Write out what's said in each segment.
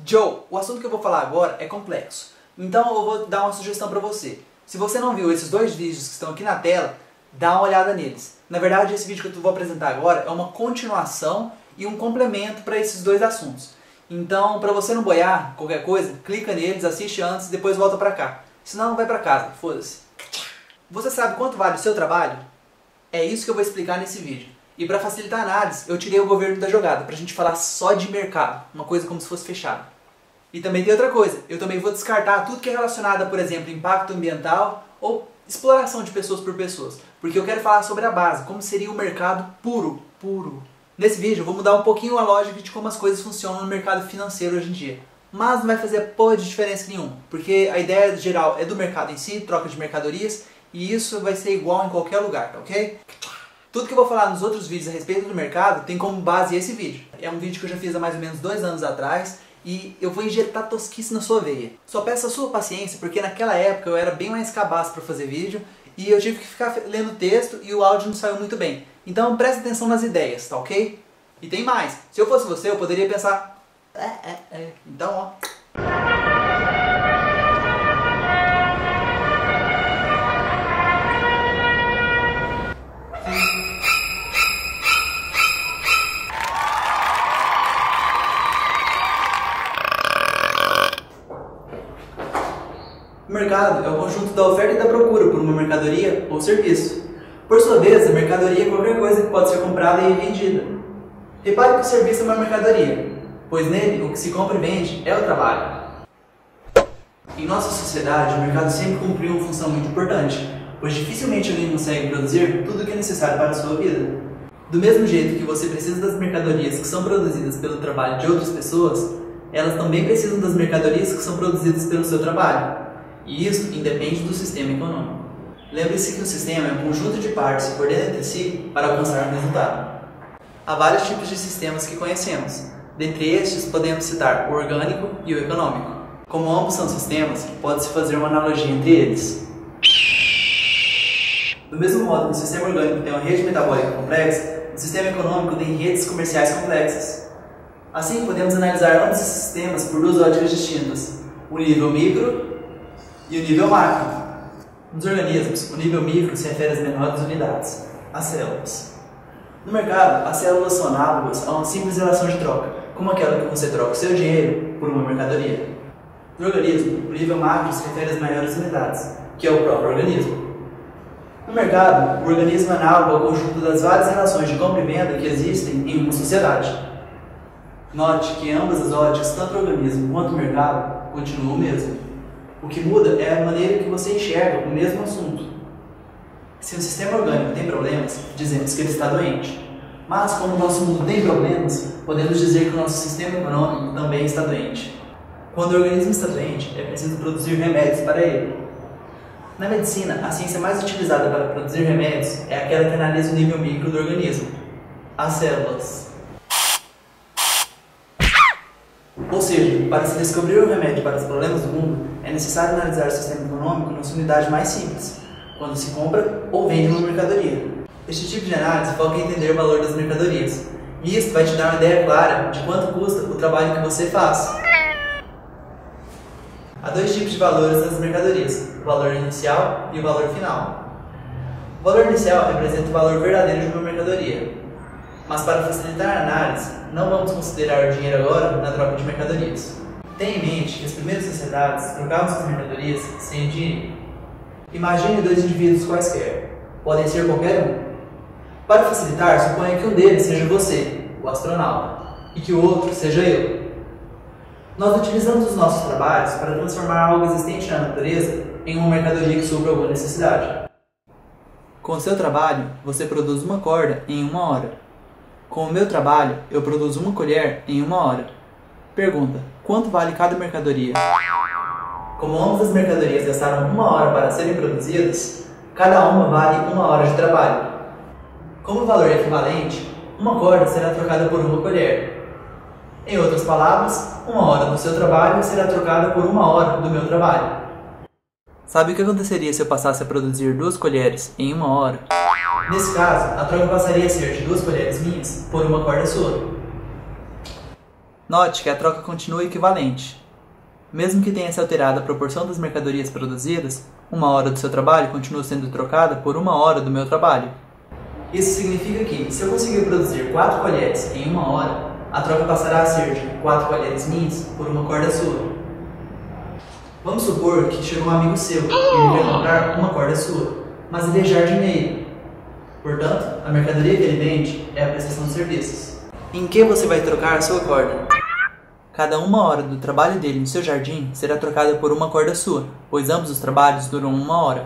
Joe, o assunto que eu vou falar agora é complexo. Então eu vou dar uma sugestão para você. Se você não viu esses dois vídeos que estão aqui na tela, dá uma olhada neles. Na verdade, esse vídeo que eu vou apresentar agora é uma continuação e um complemento para esses dois assuntos. Então, para você não boiar qualquer coisa, clica neles, assiste antes e depois volta para cá. Senão vai para casa, foda-se. Você sabe quanto vale o seu trabalho? É isso que eu vou explicar nesse vídeo. E para facilitar a análise, eu tirei o governo da jogada, pra gente falar só de mercado, uma coisa como se fosse fechada. E também tem outra coisa, eu também vou descartar tudo que é relacionado a, por exemplo, impacto ambiental ou exploração de pessoas por pessoas, porque eu quero falar sobre a base, como seria o mercado puro. Nesse vídeo eu vou mudar um pouquinho a lógica de como as coisas funcionam no mercado financeiro hoje em dia. Mas não vai fazer porra de diferença nenhuma, porque a ideia geral é do mercado em si, troca de mercadorias, e isso vai ser igual em qualquer lugar, tá ok? Tudo que eu vou falar nos outros vídeos a respeito do mercado tem como base esse vídeo. É um vídeo que eu já fiz há mais ou menos 2 anos atrás e eu vou injetar tosquice na sua veia. Só peço a sua paciência porque naquela época eu era bem mais cabaço para fazer vídeo e eu tive que ficar lendo o texto e o áudio não saiu muito bem. Então presta atenção nas ideias, tá ok? E tem mais. Se eu fosse você, eu poderia pensar... Então, ó... O mercado é o conjunto da oferta e da procura por uma mercadoria ou serviço. Por sua vez, a mercadoria é qualquer coisa que pode ser comprada e vendida. Repare que o serviço é uma mercadoria, pois nele o que se compra e vende é o trabalho. Em nossa sociedade, o mercado sempre cumpriu uma função muito importante, pois dificilmente alguém consegue produzir tudo o que é necessário para a sua vida. Do mesmo jeito que você precisa das mercadorias que são produzidas pelo trabalho de outras pessoas, elas também precisam das mercadorias que são produzidas pelo seu trabalho. E isso independe do sistema econômico. Lembre-se que o sistema é um conjunto de partes que coordenam entre si para alcançar um resultado. Há vários tipos de sistemas que conhecemos. Dentre estes, podemos citar o orgânico e o econômico. Como ambos são sistemas, pode-se fazer uma analogia entre eles. Do mesmo modo que o sistema orgânico tem uma rede metabólica complexa, o sistema econômico tem redes comerciais complexas. Assim, podemos analisar ambos esses sistemas por 2 óticas distintas, o nível micro e o nível macro. Nos organismos, o nível micro se refere às menores unidades, as células. No mercado, as células são análogas a uma simples relação de troca, como aquela que você troca o seu dinheiro por uma mercadoria. No organismo, o nível macro se refere às maiores unidades, que é o próprio organismo. No mercado, o organismo é análogo ao conjunto das várias relações de compra e venda que existem em uma sociedade. Note que em ambas as óticas, tanto o organismo quanto o mercado, continuam o mesmo. O que muda é a maneira que você enxerga o mesmo assunto. Se o sistema orgânico tem problemas, dizemos que ele está doente. Mas, como o nosso mundo tem problemas, podemos dizer que o nosso sistema econômico também está doente. Quando o organismo está doente, é preciso produzir remédios para ele. Na medicina, a ciência mais utilizada para produzir remédios é aquela que analisa o nível micro do organismo, as células. Ou seja, para se descobrir um remédio para os problemas do mundo, é necessário analisar o sistema econômico na sua unidade mais simples, quando se compra ou vende uma mercadoria. Este tipo de análise foca em entender o valor das mercadorias, e isso vai te dar uma ideia clara de quanto custa o trabalho que você faz. Há 2 tipos de valores nas mercadorias, o valor inicial e o valor final. O valor inicial representa o valor verdadeiro de uma mercadoria. Mas para facilitar a análise, não vamos considerar o dinheiro agora na troca de mercadorias. Tenha em mente que as primeiras sociedades trocavam suas mercadorias sem dinheiro. Imagine 2 indivíduos quaisquer, podem ser qualquer um. Para facilitar, suponha que um deles seja você, o astronauta, e que o outro seja eu. Nós utilizamos os nossos trabalhos para transformar algo existente na natureza em uma mercadoria que supra alguma necessidade. Com o seu trabalho, você produz uma corda em 1 hora. Com o meu trabalho, eu produzo uma colher em 1 hora. Pergunta: quanto vale cada mercadoria? Como ambas as mercadorias gastaram 1 hora para serem produzidas, cada uma vale 1 hora de trabalho. Como o valor é equivalente, uma corda será trocada por uma colher. Em outras palavras, 1 hora do seu trabalho será trocada por 1 hora do meu trabalho. Sabe o que aconteceria se eu passasse a produzir 2 colheres em 1 hora? Nesse caso, a troca passaria a ser de 2 colheres minhas por uma corda sua. Note que a troca continua equivalente. Mesmo que tenha se alterado a proporção das mercadorias produzidas, 1 hora do seu trabalho continua sendo trocada por 1 hora do meu trabalho. Isso significa que, se eu conseguir produzir 4 colheres em 1 hora, a troca passará a ser de 4 colheres minhas por 1 corda sua. Vamos supor que chegou um amigo seu e ele quer comprar 1 corda sua, mas ele é jardineiro. Portanto, a mercadoria que ele vende é a prestação de serviços. Em que você vai trocar a sua corda? Cada 1 hora do trabalho dele no seu jardim será trocada por 1 corda sua, pois ambos os trabalhos duram 1 hora.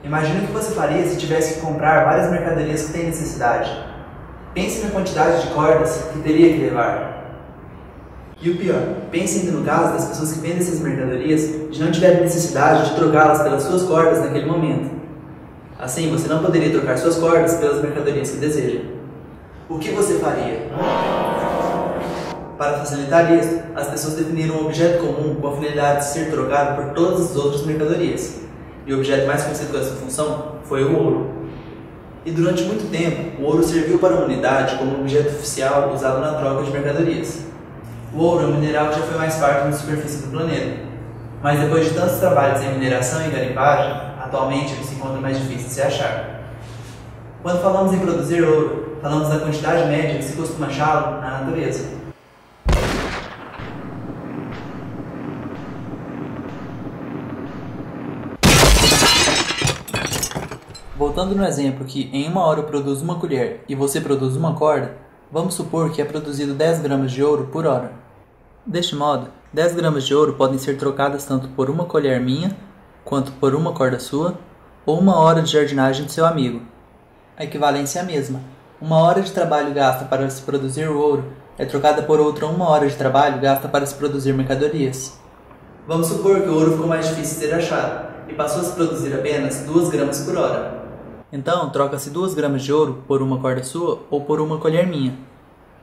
Imagine o que você faria se tivesse que comprar várias mercadorias que tem necessidade. Pense na quantidade de cordas que teria que levar. E o pior, pense ainda no caso das pessoas que vendem essas mercadorias de não tiverem necessidade de trocá-las pelas suas cordas naquele momento. Assim, você não poderia trocar suas cordas pelas mercadorias que deseja. O que você faria? Para facilitar isso, as pessoas definiram um objeto comum com a finalidade de ser trocado por todas as outras mercadorias. E o objeto mais conhecido com essa função foi o ouro. E durante muito tempo, o ouro serviu para a humanidade como um objeto oficial usado na troca de mercadorias. O ouro é um mineral que já foi mais farto na superfície do planeta. Mas depois de tantos trabalhos em mineração e garimpagem, atualmente ele se encontra mais difícil de se achar. Quando falamos em produzir ouro, falamos da quantidade média que se costuma achá-lo na natureza. Voltando no exemplo que em 1 hora eu produzo 1 colher e você produz 1 corda, vamos supor que é produzido 10 gramas de ouro por hora. Deste modo, 10 gramas de ouro podem ser trocadas tanto por 1 colher minha, quanto por 1 corda sua, ou 1 hora de jardinagem do seu amigo. A equivalência é a mesma. 1 hora de trabalho gasta para se produzir o ouro é trocada por outra 1 hora de trabalho gasta para se produzir mercadorias. Vamos supor que o ouro ficou mais difícil de ser achado e passou a se produzir apenas 2 gramas por hora. Então, troca-se 2 gramas de ouro por 1 corda sua ou por 1 colher minha.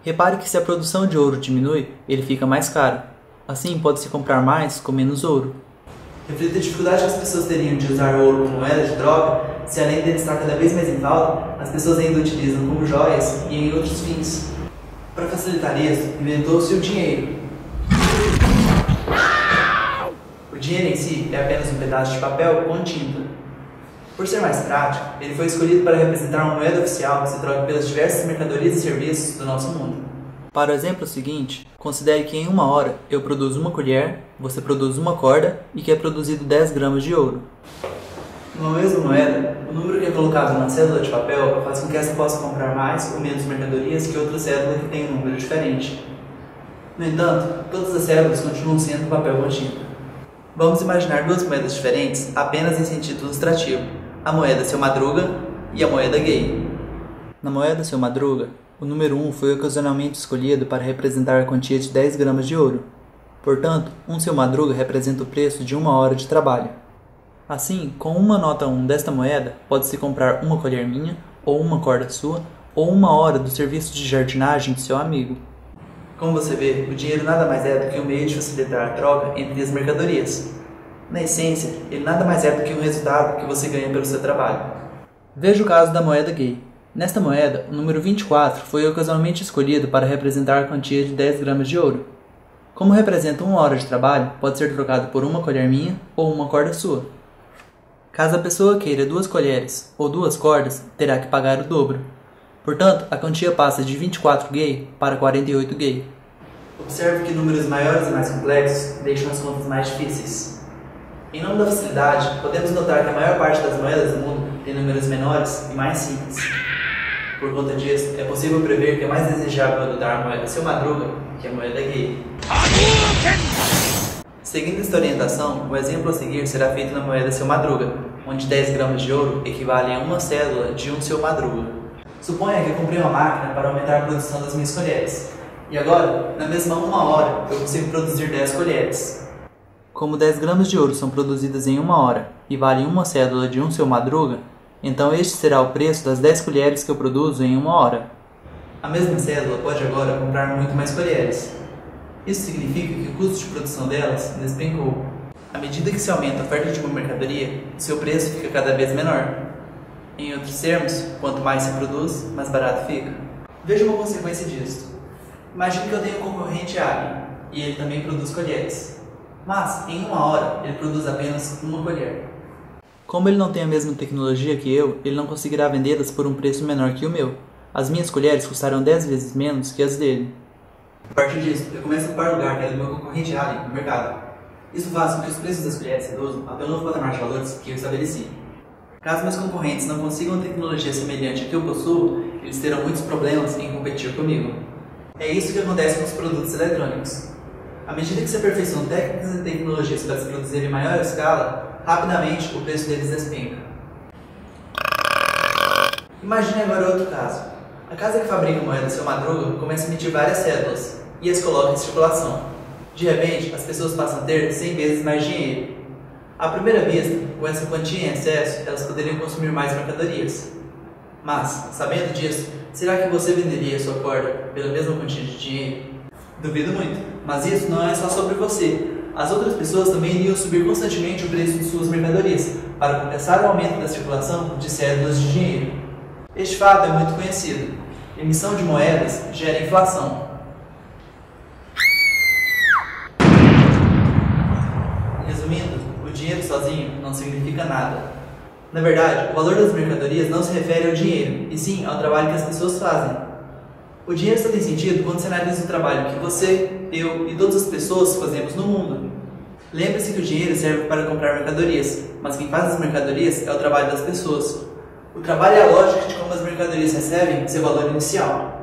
Repare que se a produção de ouro diminui, ele fica mais caro. Assim, pode-se comprar mais com menos ouro. Reflita a dificuldade que as pessoas teriam de usar ouro como moeda de troca, se além dele estar cada vez mais em falta, as pessoas ainda utilizam como joias e em outros fins. Para facilitar isso, inventou-se o dinheiro. O dinheiro em si é apenas um pedaço de papel com tinta. Por ser mais prático, ele foi escolhido para representar uma moeda oficial que se troca pelas diversas mercadorias e serviços do nosso mundo. Para o exemplo seguinte, considere que em 1 hora eu produzo 1 colher, você produz 1 corda e que é produzido 10 gramas de ouro. Numa mesma moeda, o número que é colocado na cédula de papel faz com que essa possa comprar mais ou menos mercadorias que outra cédula que tem um número diferente. No entanto, todas as cédulas continuam sendo papel com tinta. Vamos imaginar 2 moedas diferentes apenas em sentido ilustrativo. A moeda Seu Madruga e a moeda Gay. Na moeda Seu Madruga, o número 1 foi ocasionalmente escolhido para representar a quantia de 10 gramas de ouro. Portanto, um Seu Madruga representa o preço de 1 hora de trabalho. Assim, com uma nota 1 desta moeda, pode-se comprar 1 colher minha, ou 1 corda sua, ou 1 hora do serviço de jardinagem do seu amigo. Como você vê, o dinheiro nada mais é do que um meio de facilitar a troca entre as mercadorias. Na essência, ele nada mais é do que um resultado que você ganha pelo seu trabalho. Veja o caso da moeda Gay. Nesta moeda, o número 24 foi ocasionalmente escolhido para representar a quantia de 10 gramas de ouro. Como representa 1 hora de trabalho, pode ser trocado por 1 colher minha ou 1 corda sua. Caso a pessoa queira 2 colheres ou 2 cordas, terá que pagar o dobro. Portanto, a quantia passa de 24 Gay para 48 Gay. Observe que números maiores e mais complexos deixam as contas mais difíceis. Em nome da facilidade, podemos notar que a maior parte das moedas do mundo tem números menores e mais simples. Por conta disso, é possível prever que é mais desejável adotar a moeda Seu Madruga que a moeda Gay. Seguindo esta orientação, o exemplo a seguir será feito na moeda Seu Madruga, onde 10 gramas de ouro equivalem a 1 cédula de 1 Seu Madruga. Suponha que eu comprei uma máquina para aumentar a produção das minhas colheres. E agora, na mesma 1 hora, eu consigo produzir 10 colheres. Como 10 gramas de ouro são produzidas em 1 hora e valem 1 cédula de 1 Seu Madruga, então este será o preço das 10 colheres que eu produzo em 1 hora. A mesma cédula pode agora comprar muito mais colheres. Isso significa que o custo de produção delas despencou. À medida que se aumenta a oferta de uma mercadoria, seu preço fica cada vez menor. Em outros termos, quanto mais se produz, mais barato fica. Veja uma consequência disso. Imagine que eu tenho um concorrente Alien e ele também produz colheres. Mas, em 1 hora, ele produz apenas uma colher. Como ele não tem a mesma tecnologia que eu, ele não conseguirá vendê-las por um preço menor que o meu. As minhas colheres custarão 10 vezes menos que as dele. A partir disso, eu começo a ocupar o lugar que é do meu concorrente Alien no mercado. Isso faz com que os preços das colheres reduzam até o novo patamar de valores que eu estabeleci. Caso meus concorrentes não consigam tecnologia semelhante à que eu possuo, eles terão muitos problemas em competir comigo. É isso que acontece com os produtos eletrônicos. À medida que se aperfeiçoam técnicas e tecnologias para se produzir em maior escala, rapidamente o preço deles despenca. Imagine agora outro caso. A casa que fabrica moeda Seu Madruga começa a emitir várias cédulas e as coloca em circulação. De repente, as pessoas passam a ter 100 vezes mais dinheiro. À primeira vista, com essa quantia em excesso, elas poderiam consumir mais mercadorias. Mas, sabendo disso, será que você venderia sua corda pela mesma quantia de dinheiro? Duvido muito, mas isso não é só sobre você. As outras pessoas também iriam subir constantemente o preço de suas mercadorias, para compensar o aumento da circulação de cédulas de dinheiro. Este fato é muito conhecido. Emissão de moedas gera inflação. Resumindo, o dinheiro sozinho não significa nada. Na verdade, o valor das mercadorias não se refere ao dinheiro, e sim ao trabalho que as pessoas fazem. O dinheiro só tem sentido quando se analisa o trabalho que você, eu e todas as pessoas fazemos no mundo. Lembre-se que o dinheiro serve para comprar mercadorias, mas quem faz as mercadorias é o trabalho das pessoas. O trabalho é a lógica de como as mercadorias recebem seu valor inicial.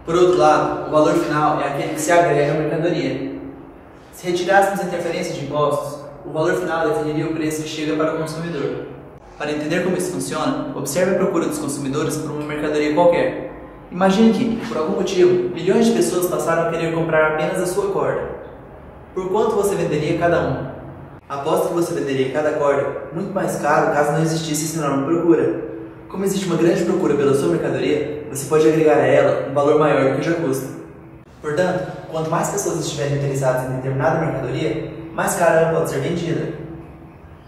Por outro lado, o valor final é aquele que se agrega à mercadoria. Se retirássemos a interferência de impostos, o valor final definiria o preço que chega para o consumidor. Para entender como isso funciona, observe a procura dos consumidores por uma mercadoria qualquer. Imagine que, por algum motivo, milhões de pessoas passaram a querer comprar apenas a sua corda. Por quanto você venderia cada um? Aposto que você venderia cada corda muito mais caro caso não existisse essa enorme procura. Como existe uma grande procura pela sua mercadoria, você pode agregar a ela um valor maior do que já custa. Portanto, quanto mais pessoas estiverem interessadas em determinada mercadoria, mais cara ela pode ser vendida.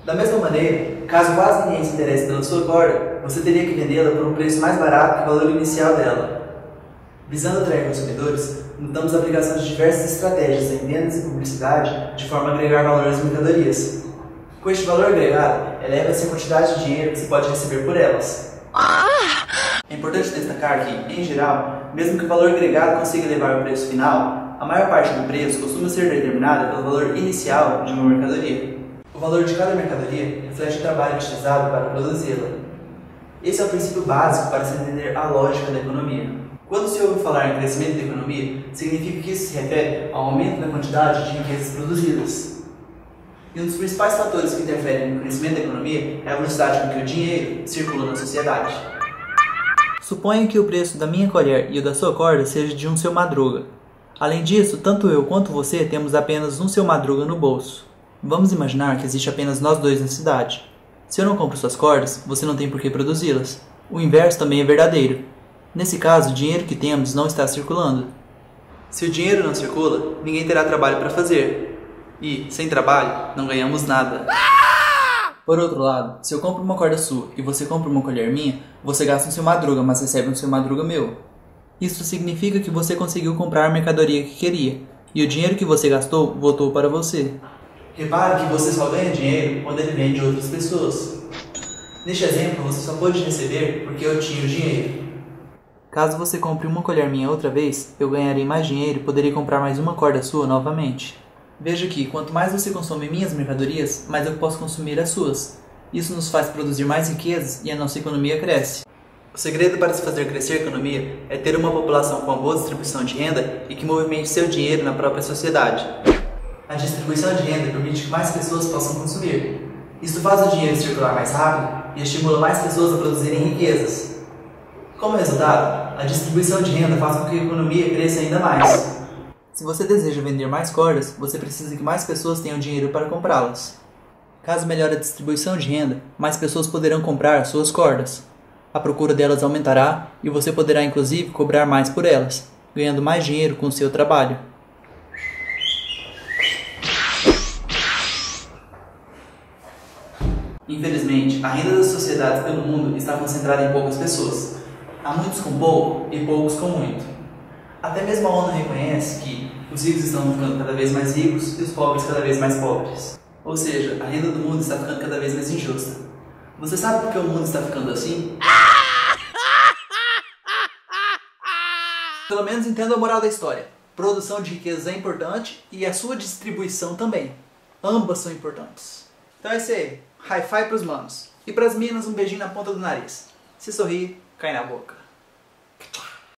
Da mesma maneira, caso quase ninguém se interesse pela sua corda, você teria que vendê-la por um preço mais barato que o valor inicial dela. Visando atrair consumidores, notamos a aplicação de diversas estratégias em vendas e publicidade de forma a agregar valor às mercadorias. Com este valor agregado, eleva-se a quantidade de dinheiro que se pode receber por elas. É importante destacar que, em geral, mesmo que o valor agregado consiga elevar o preço final, a maior parte do preço costuma ser determinada pelo valor inicial de uma mercadoria. O valor de cada mercadoria reflete o trabalho utilizado para produzi-la. Esse é o princípio básico para se entender a lógica da economia. Quando se ouve falar em crescimento da economia, significa que isso se refere ao aumento da quantidade de riquezas produzidas. E um dos principais fatores que interferem no crescimento da economia é a velocidade com que o dinheiro circula na sociedade. Suponha que o preço da minha colher e o da sua corda seja de um Seu Madruga. Além disso, tanto eu quanto você temos apenas um Seu Madruga no bolso. Vamos imaginar que existe apenas nós dois na cidade. Se eu não compro suas cordas, você não tem por que produzi-las. O inverso também é verdadeiro. Nesse caso, o dinheiro que temos não está circulando. Se o dinheiro não circula, ninguém terá trabalho para fazer. E, sem trabalho, não ganhamos nada. Por outro lado, se eu compro uma corda sua e você compra uma colher minha, você gasta um Seu Madruga, mas recebe um Seu Madruga meu. Isso significa que você conseguiu comprar a mercadoria que queria, e o dinheiro que você gastou voltou para você. Repare que você só ganha dinheiro quando ele vem de outras pessoas. Neste exemplo, você só pôde receber porque eu tinha o dinheiro. Caso você compre uma colher minha outra vez, eu ganharei mais dinheiro e poderei comprar mais uma corda sua novamente. Veja que, quanto mais você consome minhas mercadorias, mais eu posso consumir as suas. Isso nos faz produzir mais riquezas e a nossa economia cresce. O segredo para se fazer crescer a economia é ter uma população com uma boa distribuição de renda e que movimente seu dinheiro na própria sociedade. A distribuição de renda permite que mais pessoas possam consumir. Isto faz o dinheiro circular mais rápido e estimula mais pessoas a produzirem riquezas. Como resultado, a distribuição de renda faz com que a economia cresça ainda mais. Se você deseja vender mais cordas, você precisa que mais pessoas tenham dinheiro para comprá-las. Caso melhore a distribuição de renda, mais pessoas poderão comprar suas cordas. A procura delas aumentará e você poderá inclusive cobrar mais por elas, ganhando mais dinheiro com o seu trabalho. Infelizmente, a renda das sociedades pelo mundo está concentrada em poucas pessoas. Há muitos com pouco e poucos com muito. Até mesmo a ONU reconhece que os ricos estão ficando cada vez mais ricos e os pobres cada vez mais pobres. Ou seja, a renda do mundo está ficando cada vez mais injusta. Você sabe por que o mundo está ficando assim? Pelo menos entenda a moral da história. Produção de riquezas é importante e a sua distribuição também. Ambas são importantes. Então é isso aí. Hi-fi pros manos. E pras minas, um beijinho na ponta do nariz. Se sorrir, cai na boca.